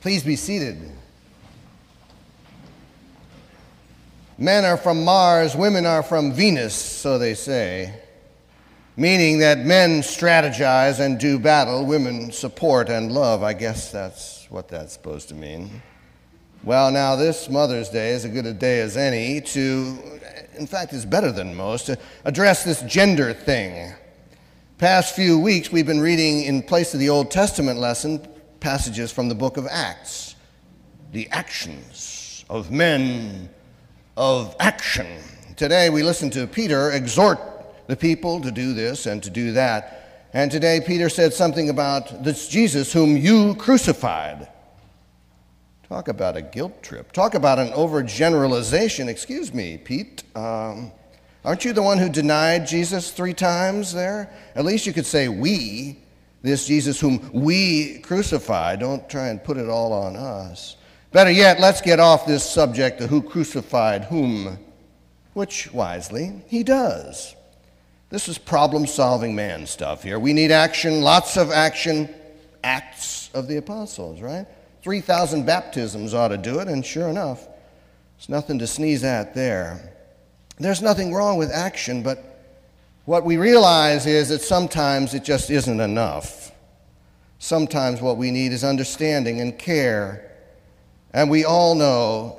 Please be seated. Men are from Mars, women are from Venus, so they say, meaning that men strategize and do battle, women support and love. I guess that's what that's supposed to mean. Well, now this Mother's Day is as good a day as any to, in fact, it's better than most, to address this gender thing. Past few weeks, we've been reading, in place of the Old Testament lesson, passages from the book of Acts. The actions of men of action. Today we listen to Peter exhort the people to do this and to do that. And today Peter said something about this Jesus whom you crucified. Talk about a guilt trip. Talk about an overgeneralization. Excuse me, Pete. Aren't you the one who denied Jesus 3 times there? At least you could say we, this Jesus whom we crucified. Don't try and put it all on us. Better yet, let's get off this subject of who crucified whom, which, wisely, he does. This is problem-solving man stuff here. We need action, lots of action, Acts of the Apostles, right? 3,000 baptisms ought to do it, and sure enough, there's nothing to sneeze at there. There's nothing wrong with action, but what we realize is that sometimes it just isn't enough. Sometimes what we need is understanding and care. And we all know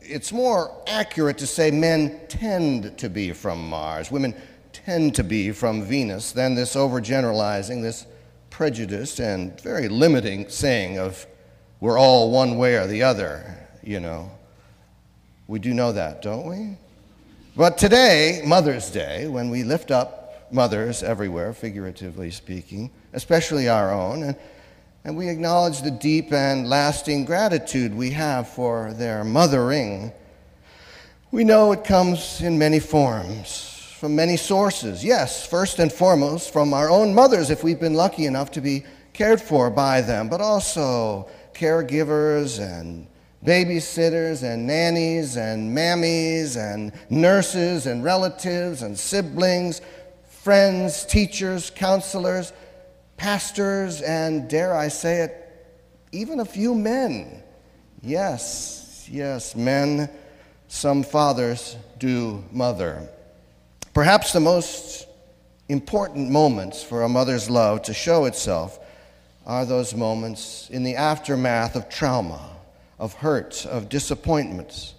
it's more accurate to say men tend to be from Mars, women tend to be from Venus, than this overgeneralizing, this prejudiced and very limiting saying of we're all one way or the other, you know. We do know that, don't we? But today, Mother's Day, when we lift up mothers everywhere, figuratively speaking, especially our own, and we acknowledge the deep and lasting gratitude we have for their mothering, we know it comes in many forms, from many sources. Yes, first and foremost, from our own mothers, if we've been lucky enough to be cared for by them, but also caregivers and babysitters and nannies and mammies and nurses and relatives and siblings, friends, teachers, counselors, pastors, and dare I say it, even a few men. Yes, men, some fathers do mother. Perhaps the most important moments for a mother's love to show itself are those moments in the aftermath of trauma, of hurt, of disappointments.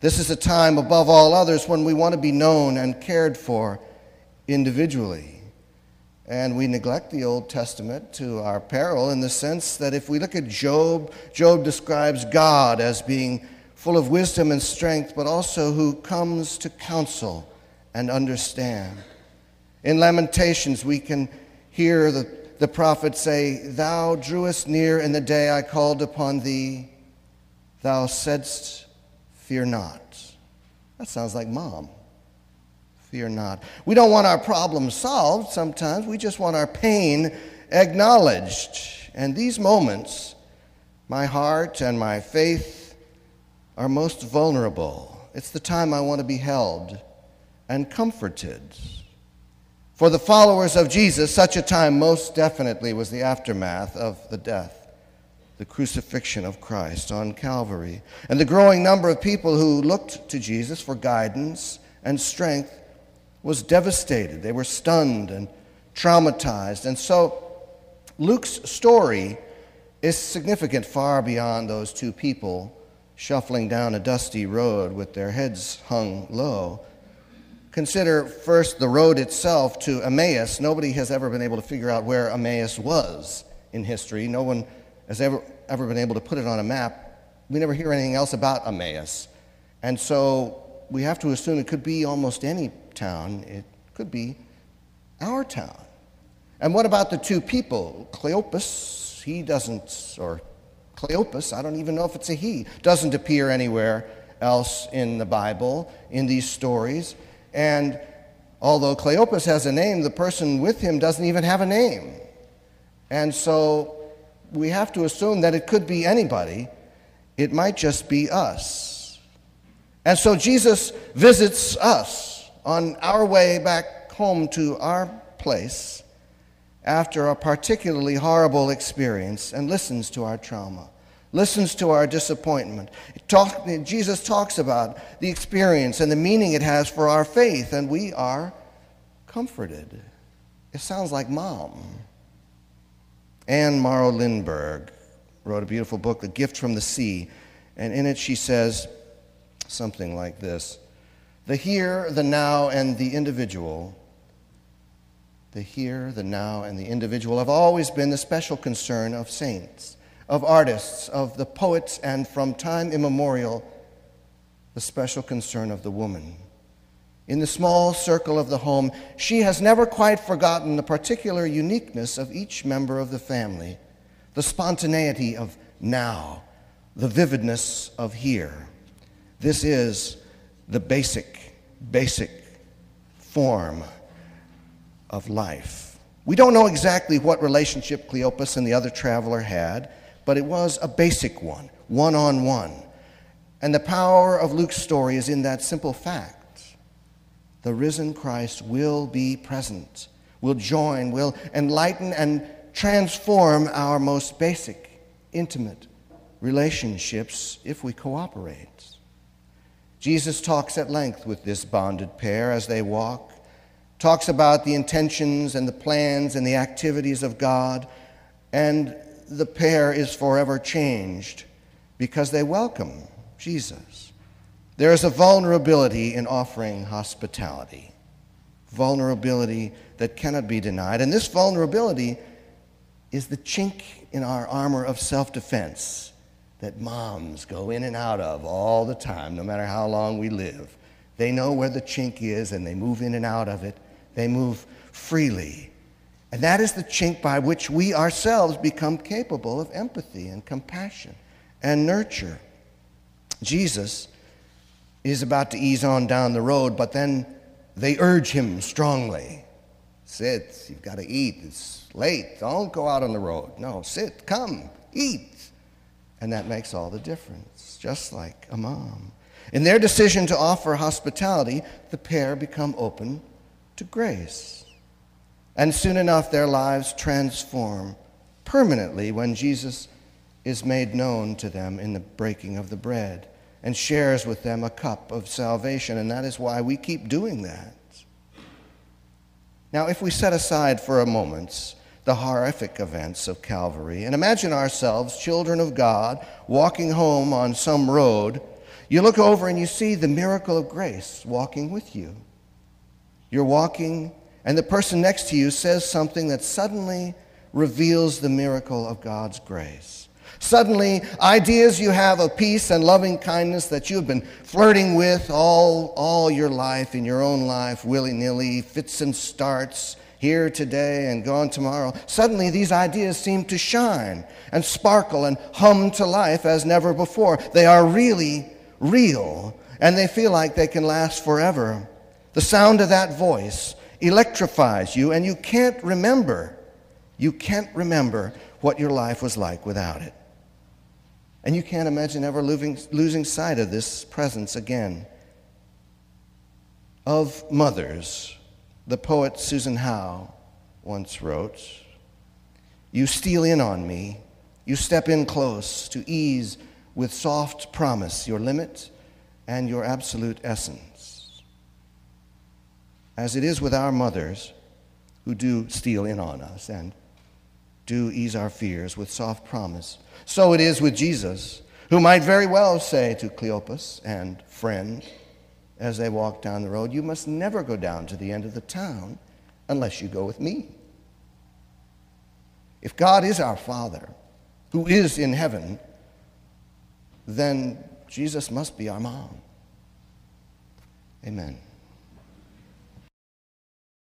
This is a time above all others when we want to be known and cared for individually. And we neglect the Old Testament to our peril in the sense that if we look at Job, Job describes God as being full of wisdom and strength, but also who comes to counsel and understand. In Lamentations, we can hear the prophet say, "Thou drewest near in the day I called upon thee. Thou saidst, fear not." That sounds like Mom. Fear not. We don't want our problems solved sometimes. We just want our pain acknowledged. And these moments, my heart and my faith are most vulnerable. It's the time I want to be held and comforted. For the followers of Jesus, such a time most definitely was the aftermath of the death, the crucifixion of Christ on Calvary. And the growing number of people who looked to Jesus for guidance and strength was devastated. They were stunned and traumatized. And so Luke's story is significant far beyond those 2 people shuffling down a dusty road with their heads hung low. Consider first the road itself to Emmaus. Nobody has ever been able to figure out where Emmaus was in history. No one has ever been able to put it on a map. We never hear anything else about Emmaus. And so we have to assume it could be almost any town. It could be our town. And what about the 2 people? Cleopas, Cleopas, I don't even know if it's a he, doesn't appear anywhere else in the Bible, in these stories. And although Cleopas has a name, the person with him doesn't even have a name. And so we have to assume that it could be anybody. It might just be us. And so Jesus visits us on our way back home to our place after a particularly horrible experience and listens to our trauma, listens to our disappointment. Jesus talks about the experience and the meaning it has for our faith, and we are comforted. It sounds like Mom. Anne Morrow Lindbergh wrote a beautiful book, The Gift from the Sea, and in it she says something like this: the here, the now, and the individual, the here, the now, and the individual have always been the special concern of saints, of artists, of the poets, and from time immemorial, the special concern of the woman. In the small circle of the home, she has never quite forgotten the particular uniqueness of each member of the family, the spontaneity of now, the vividness of here. This is the basic form of life. We don't know exactly what relationship Cleopas and the other traveler had, but it was a basic one, one-on-one. And the power of Luke's story is in that simple fact. The risen Christ will be present, will join, will enlighten and transform our most basic, intimate relationships if we cooperate. Jesus talks at length with this bonded pair as they walk, talks about the intentions and the plans and the activities of God, and the pair is forever changed because they welcome Jesus. There is a vulnerability in offering hospitality, vulnerability that cannot be denied. And this vulnerability is the chink in our armor of self-defense that moms go in and out of all the time, no matter how long we live. They know where the chink is, and they move in and out of it. They move freely. And that is the chink by which we ourselves become capable of empathy and compassion and nurture. Jesus is about to ease on down the road, but then they urge him strongly. Sit, you've got to eat. It's late. Don't go out on the road. No, sit, come, eat. And that makes all the difference, just like a mom. In their decision to offer hospitality, the pair become open to grace. And soon enough, their lives transform permanently when Jesus is made known to them in the breaking of the bread and shares with them a cup of salvation. And that is why we keep doing that. Now, if we set aside for a moment the horrific events of Calvary and imagine ourselves children of God walking home on some road, you look over and you see the miracle of grace walking with you. You're walking, and the person next to you says something that suddenly reveals the miracle of God's grace. Suddenly, ideas you have of peace and loving kindness that you have been flirting with all your life, in your own life, willy-nilly, fits and starts, here today and gone tomorrow. Suddenly, these ideas seem to shine and sparkle and hum to life as never before. They are really real, and they feel like they can last forever. The sound of that voice electrifies you, and you can't remember what your life was like without it. And you can't imagine ever losing sight of this presence again. Of mothers, the poet Susan Howe once wrote, "You steal in on me, you step in close to ease with soft promise your limit and your absolute essence." As it is with our mothers who do steal in on us and do ease our fears with soft promise, so it is with Jesus, who might very well say to Cleopas and friend as they walk down the road, "You must never go down to the end of the town unless you go with me." If God is our Father, who is in heaven, then Jesus must be our mom. Amen.